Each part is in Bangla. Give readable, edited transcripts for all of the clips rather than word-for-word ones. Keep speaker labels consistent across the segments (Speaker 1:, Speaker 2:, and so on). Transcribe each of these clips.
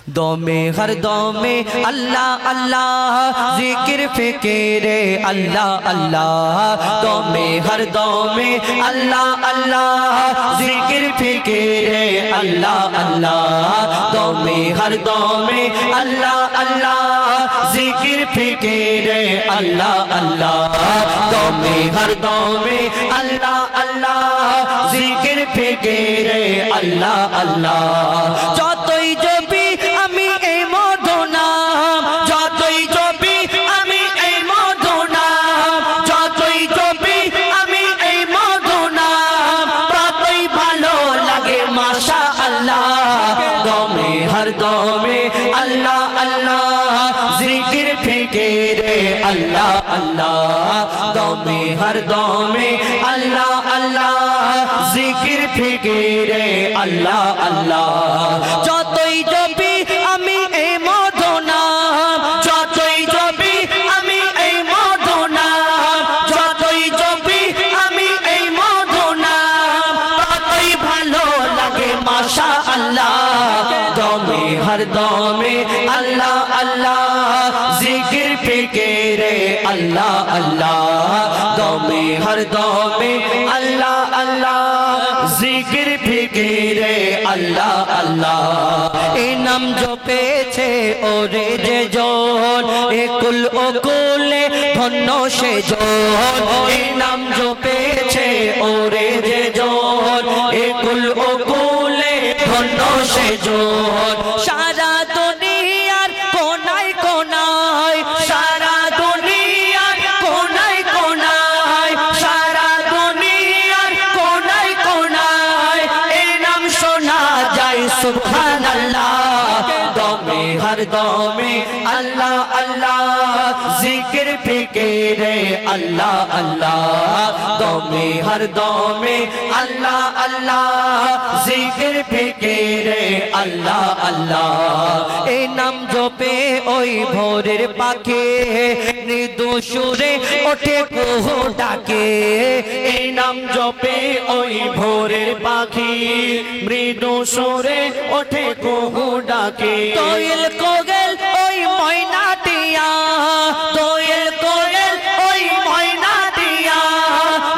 Speaker 1: दौमे हर दौमे अल्लाह अल्लाह जिक्र फिक्रे अल्लाह अल्लाह दौमे हर दौमे अल्लाह अल्लाह जिक्र फिक्रे अल्लाह अल्लाह दौमे हर दौमे अल्लाह अल्लाह जिक्र फिक्रे अल्लाह अल्लाह दौमे हर दौमे अल्लाह अल्लाह जिक्र फिक्रे अल्लाह अल्लाह যতই জপি আমি এই মধু নাম যতই জপি আমি এই মধু নাম যতই জপি আমি এই মধু নাম ততই ভালো লাগে মাশাআল্লাহ দমে হর দমে আল্লাহ আল্লাহ জিকির ফিকিরে আল্লাহ আল্লাহ দমে হর দমে আল্লাহ আল্লাহ জিকির ফিকিরে আল্লাহ আল্লাহ যতই জপি আমি এই মধু নাম যতই জপি আমি এই মধু নাম যতই জপি আমি এই মধু নাম ততই ভালো লাগে মাশাআল্লাহ দমে হর দমে আল্লাহ আল্লাহ জিকির ফিকিরে আল্লাহ আল্লাহ দমে হর দমে আল্লাহ আল্লাহ জিকির ফিকিরে আল্লাহ আল্লাহ এই নাম জপেছে ওরে যে জন একুল ওকুলে ধন্য সে জন এই নাম জপেছে ওরে যে জন একুল ওকুলে ধন্য সে জন সারা দুনিয়ার কোনায় কোনায় সারা দুনিয়ার কোনায় কোনায় সারা দুনিয়ার কোনায় কোনায় এই নাম শোনা যায় সুবহানাল্লাহ দমে হর দমে আল্লাহ আল্লাহ জিকির ফিকিরে আল্লাহ আল্লাহ দমে হর দমে আল্লাহ আল্লাহ জিকির ফিকিরে আল্লাহ আল্লাহ এই নাম জপে ওই ভোরের পাখি মৃদু সুরে ওঠে কুহু ডাকে এই নাম জপে ওই ভোরের পাখি মৃদু সুরে ওঠে কুহু ডাকে কোয়েল কোয়েল ওই ময়না টিয়া কোয়েল কোয়েল ওই ময়না টিয়া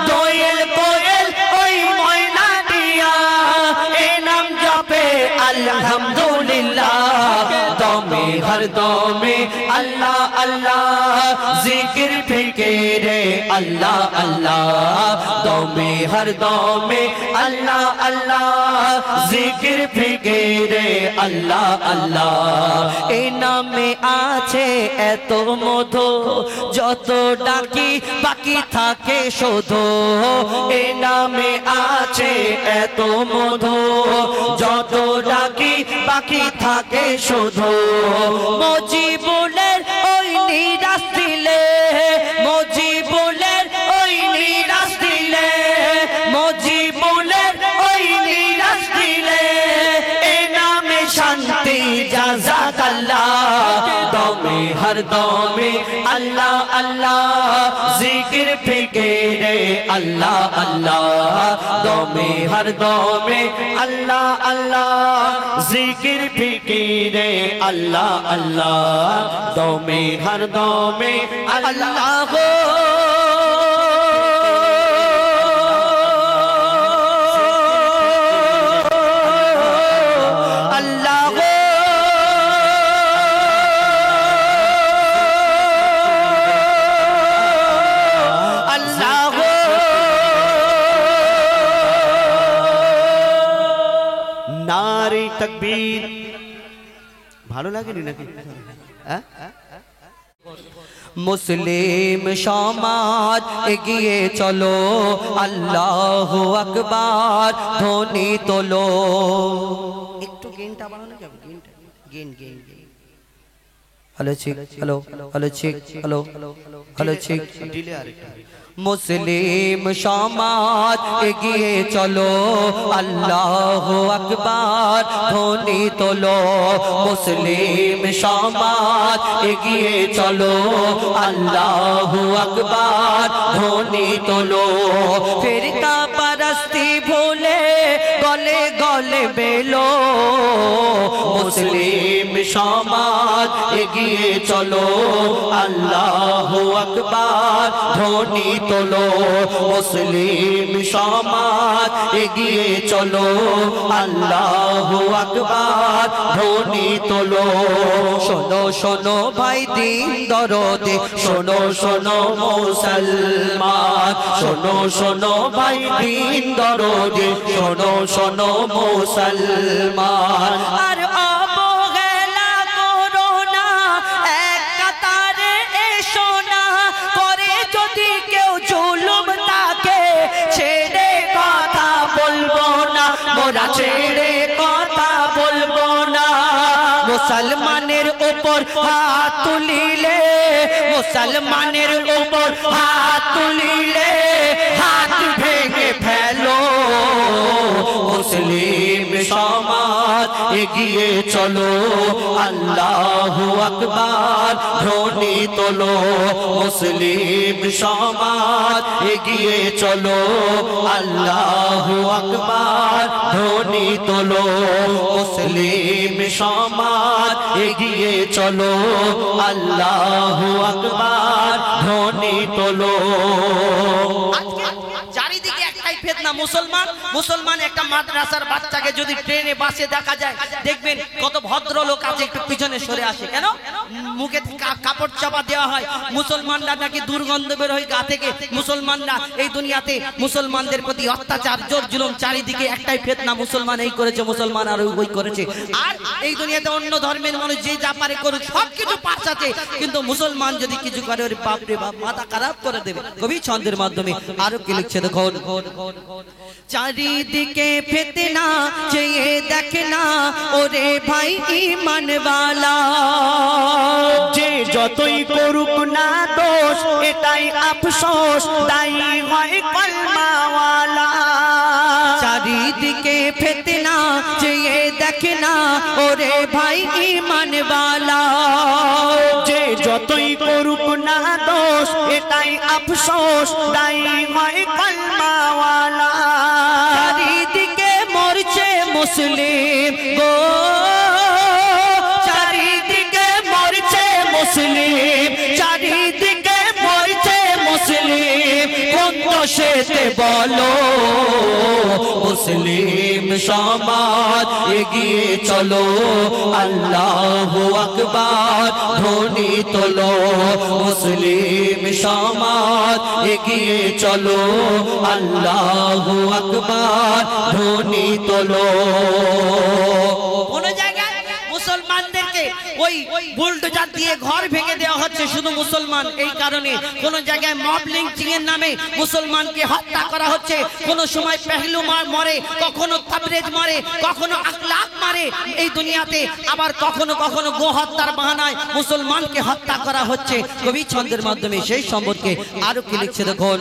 Speaker 1: কোয়েল কোয়েল ওই ময়না টিয়া এই নাম জপে আলহামদুলিল্লাহ দমে হর দমে আল্লাহ আল্লাহ জিকির ফিকিরে আল্লাহ আল্লাহ দমে হর দমে আল্লাহ আল্লাহ জিকির ফিকিরে আল্লাহ আল্লাহ এই নামে আছে এত মধু যত ডাকি বাকি থাকে শুধু এই নামে আছে এত মধু যত ডাকি বাকি থাকে শুধু মজিবুলের ওই নিরাশ দিলে মজিবুলের ওই নিরাশ দিলে মজিবুলের ওই নিরাশ দিলে এ নামে শান্তি জাযাকাল্লাহ দমে হর দমে আল্লাহ আল্লাহ জিকির ফিকিরে আল্লাহ আল্লাহ দমে হর দমে আল্লাহ আল্লাহ জিকির ফিকিরে আল্লাহ আল্লাহ দমে হর দমে আল্লাহ নারে তাকবীর ভালো লাগেনি নাকি মুসলিম সমাজ এগিয়ে চলো আল্লাহু আকবার ধ্বনি তোলো একটু গেনটা বাড়ানো যাবে গেনটা গেন গেন হ্যালো ঠিক হ্যালো হ্যালো ঠিক হ্যালো হ্যালো ঠিক ডিলে আরেকটা মুসলিম সমাজ এগিয়ে চলো আল্লাহু আকবার ধ্বনি তোলো মুসলিম সমাজ এগিয়ে চলো আল্লাহু আকবার ধ্বনি তোলো ফিরকা পরস্তি ভুলে গলে দলে বেলো মুসলিম সমাজ এগিয়ে চলো আল্লাহু আকবার ধ্বনি তোলো মুসলিম সমাজ এগিয়ে চলো আল্লাহু আকবার ধ্বনি তোলো শোনো শোনো ভাই দিন দরদে শোনো শোনো মুসলমান শোনো শোনো ভাই দিন দরদে শোনো শোনো মুসলমান আর অবহেলা করো না এক কাতারে এসো না করে যদি কেউ জুলুম তাকে ছেড়ে কথা বলবো না মোরা ছেড়ে কথা বলবো না মুসলমানের উপর হাত তুলিলে মুসলমানের উপর হাত তুলিলে হাত ভেঙে ফেলো মুসলিম সমাজ এগিয়ে চলো আল্লাহু আকবার ধ্বনি তোলো মুসলিম সমাজ এগিয়ে চলো আল্লাহু আকবার ধ্বনি তোলো মুসলিম সমাজ এগিয়ে চলো আল্লাহু আকবার ধ্বনি তোলো চারিদিকে একটাই ফিতনা মুসলমান মুসলমান একটা মাদ্রাসার বাচ্চাকে যদি ট্রেনে বাসে দেখা যায় দেখবেন কত ভদ্রলোক আছে একটু পিছনে সরে আসে কেন মুখে কাপড় চাপা দেওয়া হয় মুসলমানরা নাকি দুর্গন্ধ বের হয় গা থেকে মুসলমানরা এই দুনিয়াতে মুসলমানদের প্রতি অত্যাচার জোর জুলুম চারিদিকে একটাই ফিতনা মুসলমান এই করেছে মুসলমান আর ওই করেছে আর এই দুনিয়াতে অন্য ধর্মের মানুষ যে যা পারে করুক সবকিছু পাশ আছে কিন্তু মুসলমান যদি কিছু করে ওর বাপ রে বাপ মাথা খারাপ করে দেবে কবি ছন্দের মাধ্যমে আরো কি লিখছে দেখুন চারিদিকে ফিতনা চেয়ে দেখনা ওরে ভাই ঈমানওয়ালা যে যতই করুক না দোষ এটাই আফসোস দায়ী হয় কলমাওয়ালা চারিদিকে ফিতনা চেয়ে দেখনা ওরে ভাই ঈমানওয়ালা যে যতই করুক না দোষ এটাই আফসোস দায়ী হয় কলমাওয়ালা চারিদিকে মরছে মুসলিম গো চারিদিকে মরছে মুসলিম চারিদিকে মরছে মুসলিম কোন দোষেতে বলো মুসলিম সমাজ এগিয়ে চলো আল্লাহু আকবার ধ্বনি তোলো মুসলিম সমাজ এগিয়ে চলো আল্লাহু আকবার ধ্বনি তোলো কোন জায়গায় মুসলমানদেরকে ওই বুলডোজার দিয়ে ঘর ভেঙে দেওয়া হচ্ছে শুধু মুসলমান এই কারণে কোন জায়গায় মব লিঞ্চিং এর নামে মুসলমানকে হত্যা করা হচ্ছে কোন সময় পেহলু মরে কখনো তাবরেজ মরে কখনো আখলাক মারে এই দুনিয়াতে আবার কখনো কখনো গো হত্যার বাহানায় মুসলমানকে হত্যা করা হচ্ছে কবি ছন্দের মাধ্যমে সেই সম্পর্কে আরো কি লিখছে দেখুন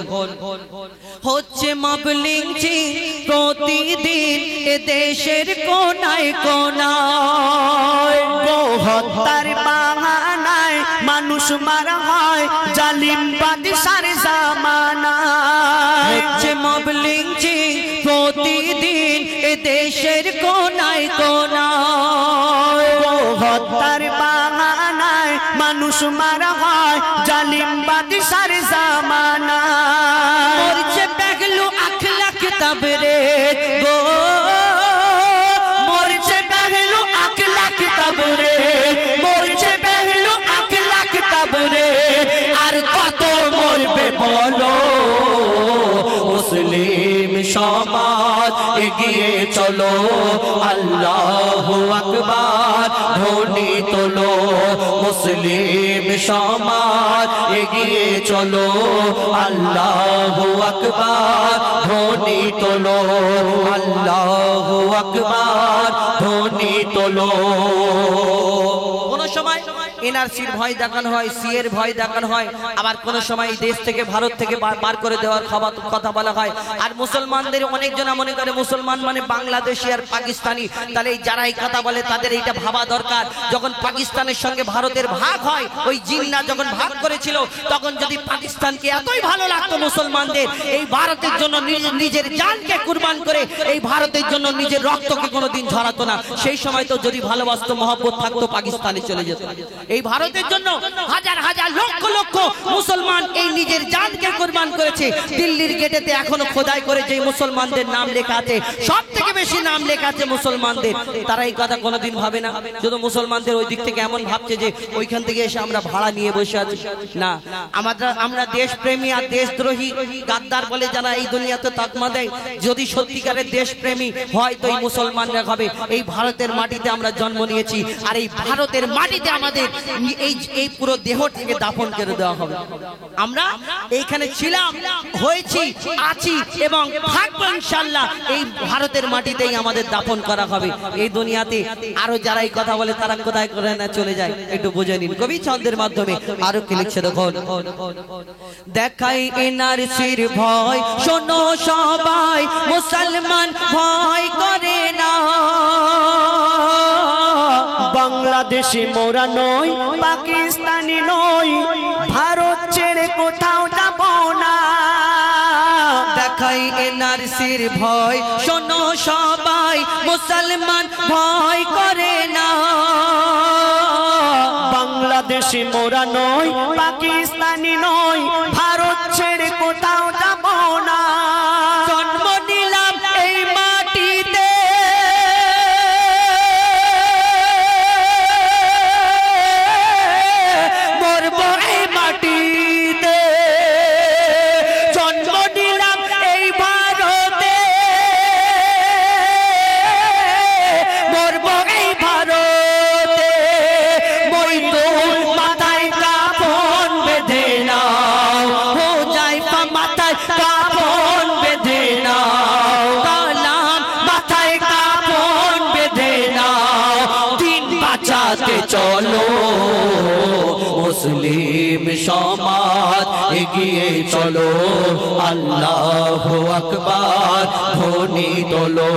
Speaker 1: হচ্ছে মব লিঞ্চিং প্রতিদিন এ দেশের কোনায় কোনায় গো হত্যার বাহানায় মানুষ মারা হয় জালিম বাদশার জামানায় হচ্ছে মব লিঞ্চিং প্রতিদিন এ দেশের কোনায় কোনায় গো হত্যার বাহানায় মানুষ মারা হয় জালিম বাদশার জামানায় মরছে পেগলু আখলাক তাবরেজ গো মরছে পেগলু আখলাক তাবরেজ মরছে পেগলু আখলাক তাবরেজ আর কত মরবে বলো মুসলিম সমাজ এগিয়ে চলো আল্লাহু আকবার ধ্বনি তোলো মুসলিম সমাজ এগিয়ে চলো আল্লাহু আকবার ধ্বনি তোলো আল্লাহু আকবার ধ্বনি তোলো কোন সময় এনআরসির ভয় দেখানো হয়, সিএর ভয় দেখানো হয়, আবার কোন সময় দেশ থেকে ভারত থেকে বার করে দেওয়ার কথা বলা হয়। আর মুসলমানদের অনেকজনা মনে করে মুসলমান মানে বাংলাদেশি আর পাকিস্তানি। তাহলে যারা এই কথা বলে তাদের এইটা ভাবা দরকার, যখন পাকিস্তানের সঙ্গে ভারতের ভাগ হয়, ওই জিন্না যখন ভাগ করেছিল তখন যদি পাকিস্তানকে এতই ভালো লাগতো মুসলমানদের, এই ভারতের জন্য নিজের জানকে কুরবান করে এই ভারতের জন্য নিজের রক্তকে কোনোদিন ঝরাতো না। সেই সময় তো যদি ভালোবাসতো মহব্বত থাকতো পাকিস্তানে চলে যেত। এই ভারতের জন্য হাজার হাজার লক্ষ লক্ষ মুসলমান এই নিজের জানকে কুরবান করেছে। দিল্লির গেটেতে এখনো খোদাই করে যে মুসলমানদের নাম লেখা আছে, সব থেকে বেশি নাম লেখা আছে মুসলমানদের। তারা এই কথা কোনোদিন ভাবে না, শুধু মুসলমানদের ওই দিক থেকে এমন ভাবছে যে ওইখান থেকে এসে আমরা ভাড়া নিয়ে বসে আছি। না, আমরা দেশপ্রেমী আর দেশদ্রোহী গাদ্দার বলে যারা এই দুনিয়াতে তাকমা দেয়, যদি সত্যিকারের দেশপ্রেমী হয় তো এই মুসলমানরা হবে। এই ভারতের মাটিতে আমরা জন্ম নিয়েছি, আর এই ভারতের মাটিতে আমাদের এই পুরো দেহটাকে দাফন করে দেওয়া হবে। আমরা এইখানে ছিলাম, হয়েছি, আছি এবং থাকবো ইনশাআল্লাহ। এই ভারতের মাটিতেই আমাদের দাফন করা হবে। এই দুনিয়াতে আরো যারা এই কথা বলে তারা কোথায় করে না চলে যায়, একটু বুঝে নিন। কবি ছন্দের মাধ্যমে আরো কি লিখছে দেখুন। দেখাই এনআরসির ভয়, শোনো সবাই মুসলমান ভয় করে না।
Speaker 2: বাংলাদেশি মোরা নই, পাকিস্তানি নই, ভারত ছেড়ে কোথাও যাব না।
Speaker 1: দেখাই এনআরসির ভয়, শোনো সবাই মুসলমান ভয় করে না।
Speaker 2: বাংলাদেশি মোরা নই, পাকিস্তানি নই, ভারত ছেড়ে কোথাও যাব না।
Speaker 1: জন্ম নিলাম এই মাটিতে, মরবো এই মাটিতে। জন্ম নিলাম এই ভারতে, মরবো এই ভারতে। মইদুল মাথায় কাফন বেঁধে নাও, হো যাইফা মাথায় কাফন বেঁধে নাও, কালাম মাথায় কাফন বেঁধে নাও। দিন বাঁচাতে চলো মুসলিম সমাজ, এগিয়ে চলো আল্লাহু আকবার, ধ্বনি তোলো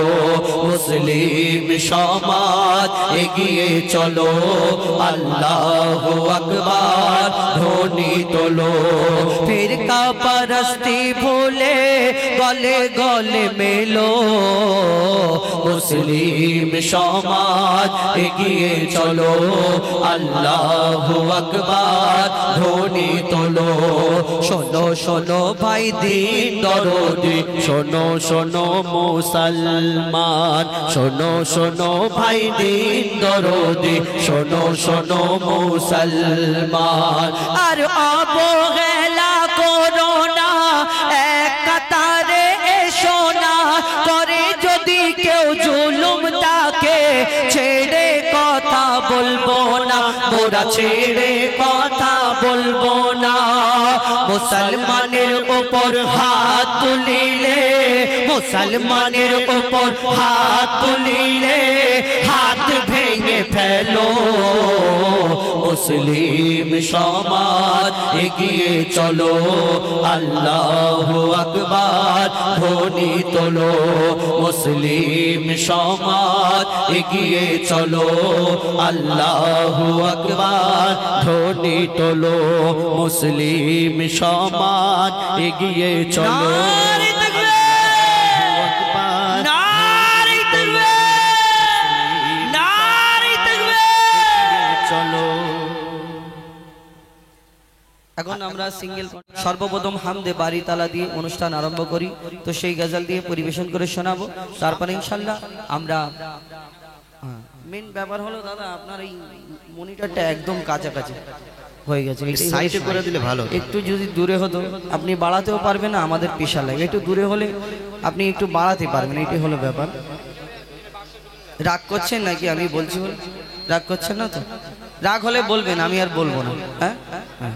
Speaker 1: মুসলিম সমাজ, এগিয়ে চলো আল্লাহু আকবার, ধ্বনি তোলো। ফিরকা পরস্তি ভুলে গলে গলে মেলো মুসলিম সমাজ, এগিয়ে চলো আল্লাহু আকবার, ধ্বনি তোলো। শোনো শোনো ভাই দিন দরদি, শোনো শোনো মুসলমান, শোনো শোনো ভাই দিন দরদি, শোনো শোনো মুসলমান। আর অবহেলা করো না, এক কাতারে এসো না। করে যদি কেউ জুলুম তাকে, ছেড়ে কথা বলবো না, মোরা ছেড়ে কথা বলবো না। মুসলমানের উপর হাত তুলিলে, মুসলমানের উপর হাত তুলিলে, হাত ভেঙে ফেলো মুসলিম সমাজ, এগিয়ে চলো আল্লাহু আকবার, ধ্বনি তোলো মুসলিম সমাজ, এগিয়ে চলো আল্লাহু আকবার, ধ্বনি তোলো মুসলিম সমাজ, এগিয়ে চলো। এখন আমরা সিঙ্গেল সর্বপ্রথম হামদে বাড়ি তালা দিয়ে অনুষ্ঠান আরম্ভ করি, তো সেই গজল দিয়ে পরিবেশন করে শোনাবো। তারপরে ইনশাল্লাহ আমরা মেন ব্যাপার হলো দাদা আপনার এই মনিটরটা একদম কাছাকাছি হয়ে গেছে,
Speaker 2: সাইডে করে দিলে ভালো।
Speaker 1: একটু যদি দূরে হতো, আপনি বাড়াতেও পারবেন না, আমাদের পেশা লাগে। একটু দূরে হলে আপনি একটু বাড়াতে পারবেন, এটাই হলো ব্যাপার। রাগ করছেন নাকি আমি বলছি বলে? রাগ করছেন না তো? রাগ হলে বলবেন, আমি আর বলবো না। হ্যাঁ হ্যাঁ হ্যাঁ,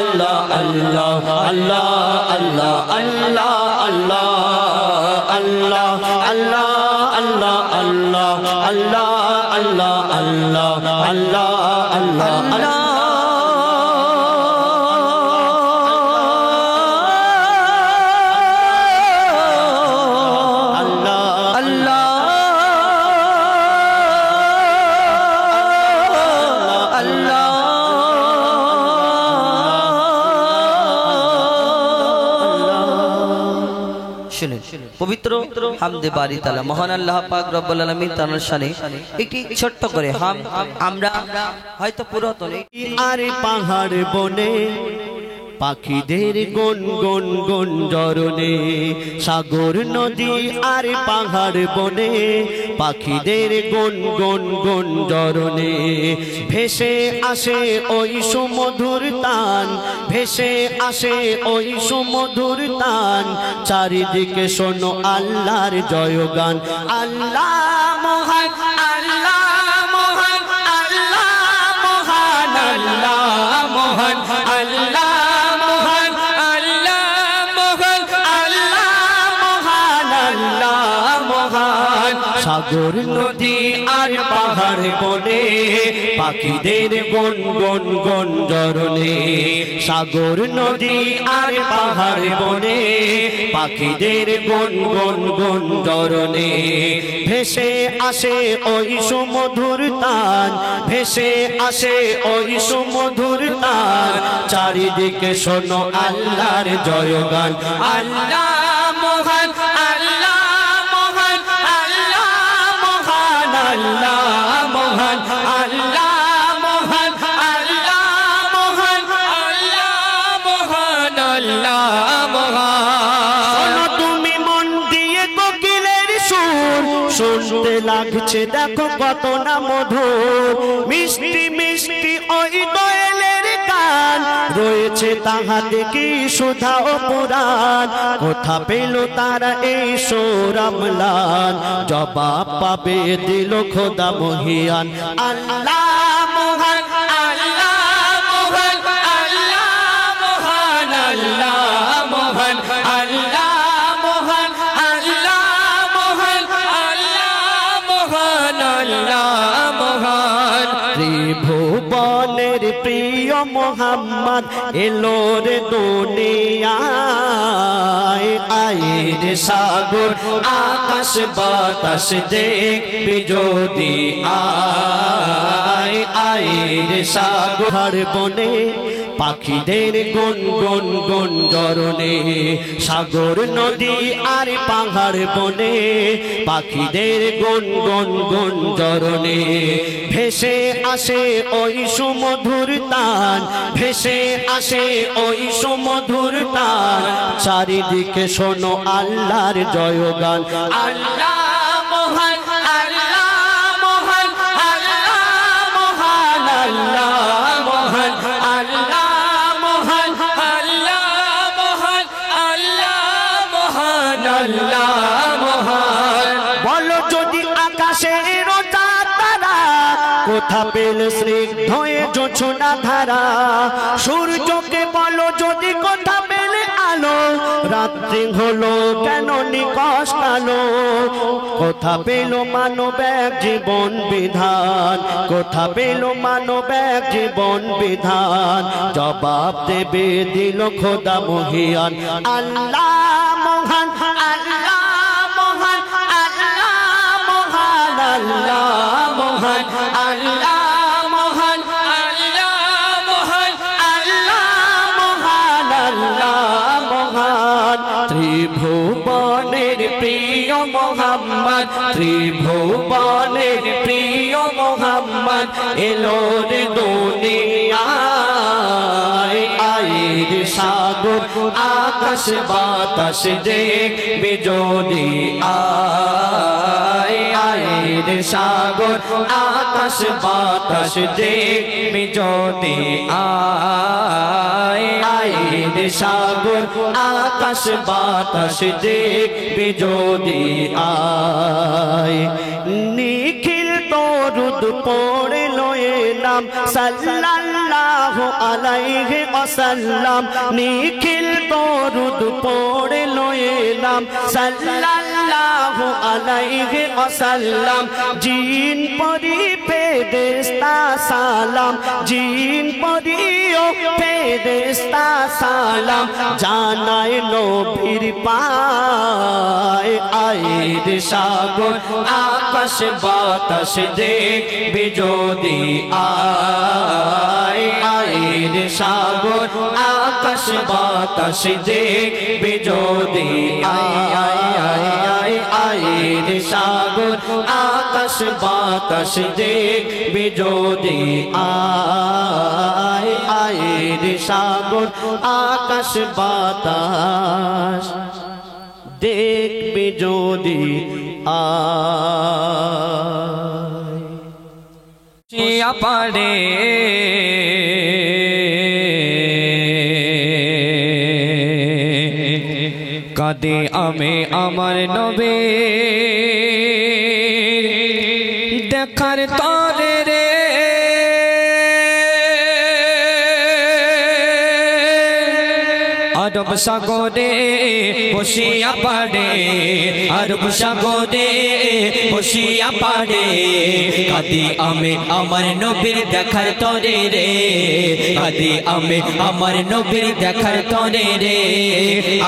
Speaker 2: Allah Allah Allah Allah Allah Allah Allah Allah Allah Allah Allah Allah Allah Allah Allah
Speaker 3: পবিত্র হামদে বারি তাআলা মহান আল্লাহ পাক রব্বুল আলামিন তার শানে একটি ছোট্ট করে আমরা হয়তো পুরাতন
Speaker 2: আর পাহাড় বনে পাখিদের গুন গুন গুঞ্জরণে সাগর নদী আর পাহাড় বনে পাখিদের গুন গুন গুঞ্জরণে ভেসে আসে ওই সুমধুর তান ভেসে আসে ওই সুমধুর তান চারিদিকে শোনো আল্লাহর জয়গান আল্লাহ মহান আল্লাহ মহান আল্লাহ মহান আল্লাহ মহান আল্লাহ সাগর নদী আর পাহাড় বনে পাখিদের গুন গুন গুঞ্জরণে সাগর নদী আর পাহাড় বনে পাখিদের গুন গুন গুঞ্জরণে ভেসে আসে ওই সুমধুর তান ভেসে আসে ওই সুমধুর তান চারিদিকে শোনো আল্লাহর জয়গান আল্লাহ মহান আল্লাহ Allah mohan Allah mohan Allah mohan Allah mohan Allah mohan তুমি মন দিয়ে কোকিলের সুর শুনতে লাগছে দেখো কত না মধুর মিষ্টি মিষ্টি ওই দোয়েলের গান রয়েছে তাহাতে কি সুধা ও পুরাণ কোথা পেল তারা এই সোরামলান জবাব পাবে দিল খোদা মহিয়ান আল্লাহ মহান আল্লাহ মহান আল্লাহ মহান আল্লাহ মহান আল্লাহ মহান আল্লাহ মহান আল্লাহ মহান আল্লাহ মহান ত্রিভুবনের প্রিয় মোহাম্মদ এলো রে দুনিয়ায় আয়ের সাগর আকাশ বাতাস দেখবি যদি আয়ের সাগর বনে পাখিদের গুন গুন গুঞ্জরণে সাগর নদী আর পাহাড় বনে পাখিদের গুন গুন গুঞ্জরণে ভেসে আসে ওই সুমধুর তান ভেসে আসে ওই সুমধুর তান চারিদিকে শোনো আল্লাহর জয়গান আল্লাহ মহান আল্লাহ মহান আল্লাহ মহান আল্লাহ মহান আল্লাহ মহান আল্লাহ মহান আল্লাহ মহান আল্লাহ মহান বলো যদি আকাশের তারা কোথা পেল স্নিগ্ধ জোছনা ধারা সূর্যকে বলো যদি কোথা পেলে আলো রাত্রি হলো কেন নিকশ কালো কোথা পেল মানব এক জীবন বিধান কোথা পেল মানব এক জীবন বিধান জবাব দেবে দিল খোদা মহিয়ান আল্লাহ মহান আল্লাহ মহান আল্লাহ মহান আল্লাহ মহান আল্লাহ মহান আল্লাহ মহান আল্লাহ মহান আল্লাহ মহান ত্রিভুবনের প্রিয় মোহাম্মদ ত্রিভুবনের প্রিয় মোহাম্মদ এলো রে দুনিয়ায় আয়ের সাগর আকাশ বাতাস দেখবি যদি আয়ের সাগর আকাশ বাতাস দেখবি যদি আয়ের সাগর আকাশ বাতাস দেখবি যদি নিখিল তরুদ দরুদ পড়ে লইলাম সাল্লাল্লাহু আলাইহি ওয়াসাল্লাম নিখিল দরুদ পড়ে লইলাম সাল্লাল্লাহু আলাইহি ওয়াসাল্লাম জিন পরি ফেরেশতা সালাম জিন পরি ও ফেরেশতা সালাম জানায় নবীর পায় আয়ের সাগর আকাশ বাতাস দেখবে যদি আয়ের সাগর আকাশ বাতাস দেখবে যদি আয়ের সাগর আকাশ বাতাস দেখবে যদি আয়ের সাগর আকাশ বাতাস দেখবে যদি
Speaker 4: শিয়া পাড়ে কাঁদে আমি আমার নবী দেখার তরে রে আরব সাগরে বসিয়া পাড়ে আরব সাগরে বসিয়া পাড়ে কাঁদি আমি আমার নবীর দেখার তরে রে কাঁদি আমি আমার নবীর দেখার তরে রে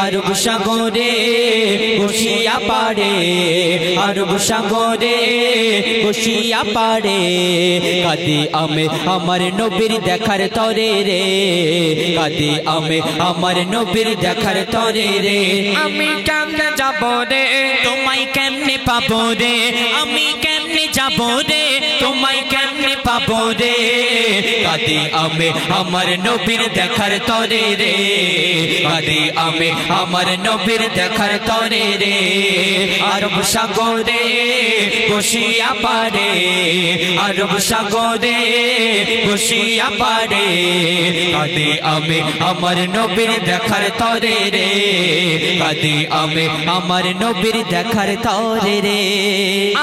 Speaker 4: আরব সাগরে বসিয়া পাড়ে আরব সাগরে বসিয়া পাড়ে কাঁদি আমি আমার নবীর দেখার তরে রে কাঁদি আমি আমার নবীর দেখার তরে রে
Speaker 2: আমি কেমনে যাব রে
Speaker 4: তোমায় কেমনে পাবো রে আমি কেমনে যাব রে তোমায় কেমনে পাবো রে কাঁদি আমি আমার নবীর দেখার তরে রে কাঁদি আমি আমার নবীর দেখার তরে রে আরব সাগরে বসিয়া পাড়ে আরব সাগরে বসিয়া পাড়ে কাঁদি আমি আমার নবীর দেখার তরে রে কাঁদি আমি আমার নবীর দেখার তরে রে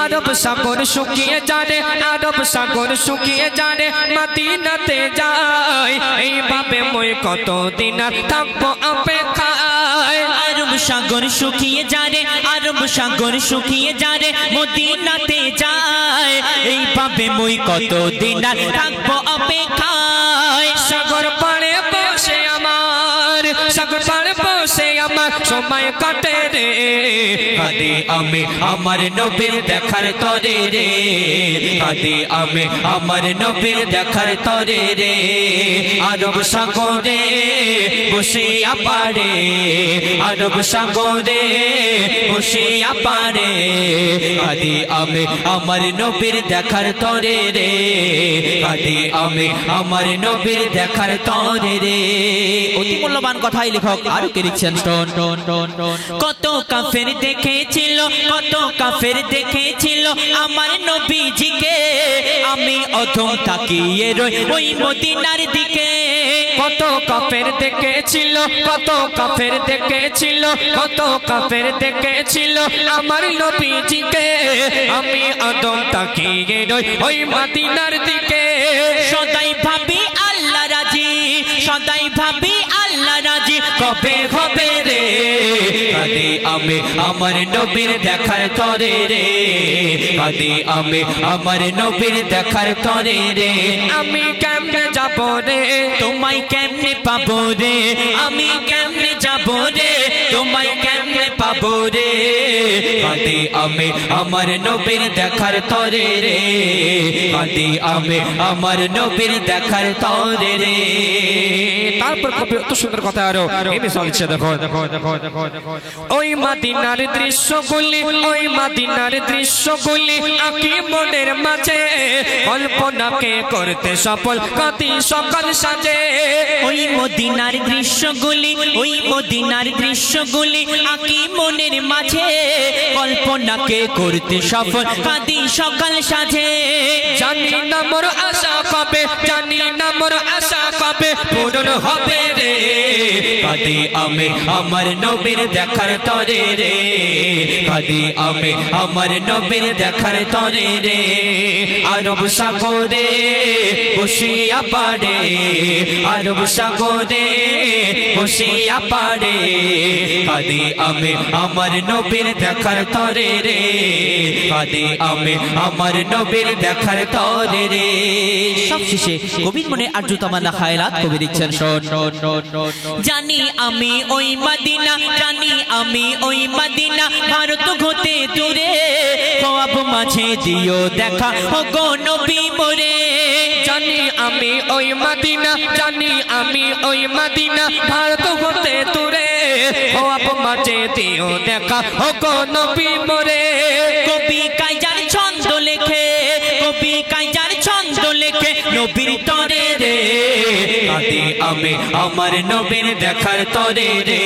Speaker 2: আরব সাগর শুকিয়ে যারে আরব সাগর শুকিয়ে যারে মদিনাতে যাই এইভাবে মই কতদিন আর থাকবো অপেক্ষায়
Speaker 4: আরব সাগর শুকিয়ে যারে আরব সাগর শুকিয়ে যারে মদিনাতে যায় এইভাবে মই কতদিন আর থাকবো অপেক্ষায়
Speaker 2: সাগর পাড়ে বসে আমার সাগর পাড়ে বসে আমার সময় কাটে রে
Speaker 4: কাঁদি আমি আমার নবীর দেখার তরে রে কাঁদি আমি আমার নবীর দেখার তরে রে আরব সাগরে বসিয়া পাড়ে আরব সাগরে বসিয়া পাড়ে কাঁদি আমি আমার নবীর দেখার তরে রে কাঁদি আমি আমার নবীর দেখার তরে রে
Speaker 1: অতি মূল্যবান কথাই লেখক আর কে লিখছেন
Speaker 4: কত কাফের দেখেছিল কত কাফের দেখেছিল আমার নবীজিকে আমি অথম তাকিয়ে রই ওই মদিনার দিকে
Speaker 2: কত কাফের দেখেছিল কত কাফের দেখেছিল কত কাফের দেখেছিল আমার নবীজিকে আমি আদম তাকিয়ে রই ওই মদিনার দিকে
Speaker 4: সদাই ভাবি আল্লাহ রাজি সদাই ভাবি আল্লাহ রাজি কবে হবে রে
Speaker 2: কাঁদি আমি আমার নবীর দেখার তরে রে কাঁদি আমি আমার নবীর দেখার তরে রে আমি কেমনে যাব রে
Speaker 4: তোমায় কেমনে পাবো রে আমি কেমনে যাব রে তোমায় কেমনে পাবো রে
Speaker 2: কাঁদি আমি আমার নবীর দেখার তরে রে কাঁদি আমি আমার নবীর দেখার তরে রে তারপর কবি এত সুন্দর কথা আরো এই মিসাল দিচ্ছে দেখো দেখো দেখো দেখো দেখো ওই মদিনার দৃশ্যগুলি ওই মদিনার দৃশ্যগুলি আঁকি মনের মাঝে কল্পনাকে করতে সফল কাতি সকাল সাজে
Speaker 4: ওই মদিনার দৃশ্যগুলি ওই মদিনার দৃশ্যগুলি আঁকি মনের মাঝে কল্পনাকে করতে সফল কাঁদি সকাল সাজে
Speaker 2: জানি না মোর আশা কবে জানি না মোর আশা কবে পূরণ হবে রে
Speaker 4: কাঁদি আমি আমার নবীর দেখার তরে রে কাঁদি আমি আমার নবীর দেখার তরে রে আরব সাগরে বসিয়া পাড়ে আরব সাগরে বসিয়া পাড়ে কাঁদি আমি আমার নবীর দেখার তরে রে কাঁদি আমি আমার নবীর দেখার তরে রে
Speaker 1: সবশেষে কবির মনে আর্যতামান্না খায়রাত কবির ইচ্ছার শোন
Speaker 4: জানি আমি ওই মদিনা জানি আমি ওই মদিনা ভারত হতে দূরে খোয়াব মাঝে দিও দেখা ও গো নবী মোরে
Speaker 2: জানি আমি ওই মদিনা জানি আমি ওই মদিনা ভারত হতে দূরে ও আপ মাঝে দিও দেখা ও গো নবী মোরে
Speaker 4: কবি কাইজার ছন্দ লেখে কবি কাইজার ছন্দ লেখে নবীর তরে রে কাঁদি আমি আমার নবীর দেখার তরে রে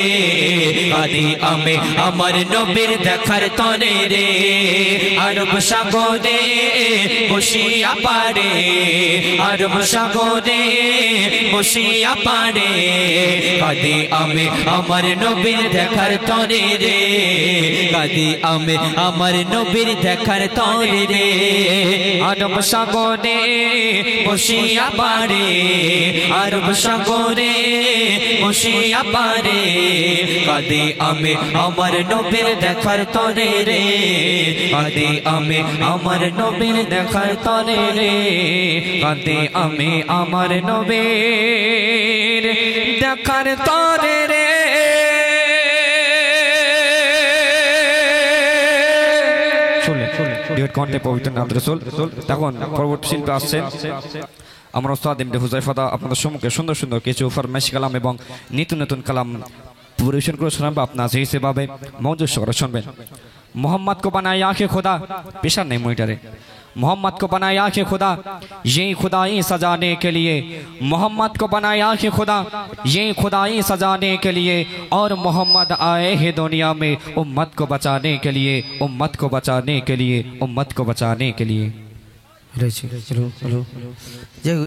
Speaker 4: কাঁদি আমি আমার নবীর দেখার তরে রে আরব সাগরে বসিয়া পাড়ে আরব সাগরে বসিয়া পাড়ে কাঁদি আমি আমার নবীর দেখার তরে রে কাঁদি আমি আমার নবীর দেখার তরে রে
Speaker 2: আরব সাগরে
Speaker 4: বসিয়া পাড়ে আরব সাগরে বসিয়া পাড়ে কাঁদি আমি আমার নবীর দেখার তরে রে কাঁদি আমি আমার নবীর দেখার তরে রে
Speaker 2: কাঁদি আমি আমার নবীর দেখার তরে রে কণ্ঠে পবিত্র নাম রাসূল। তখন পরবর্তী শিল্পে আসছেন আমার ওস্তাদ ইবনে হুযায়ফা আপনাদের সম্মুখে সুন্দর সুন্দর কিছু ফরমাইশ কালাম এবং নিত্য নতুন কালাম পরিবেশন করে শোনাবো। আপনার সেই হিসেবে মৌজুদ করে শুনবেন। मोहम्मद को बनाया आखे खुदा पेशा नहीं मोइटरे मोहम्मद को बनाया आखे खुदा ये खुदाई सजाने के लिए मोहम्मद को बनाया आखे खुदा ये खुदाई सजाने के लिए और मोहम्मद आए हैं दुनिया में उम्मत को बचाने के लिए उम्मत को बचाने के लिए उम्मत को बचाने के लिए।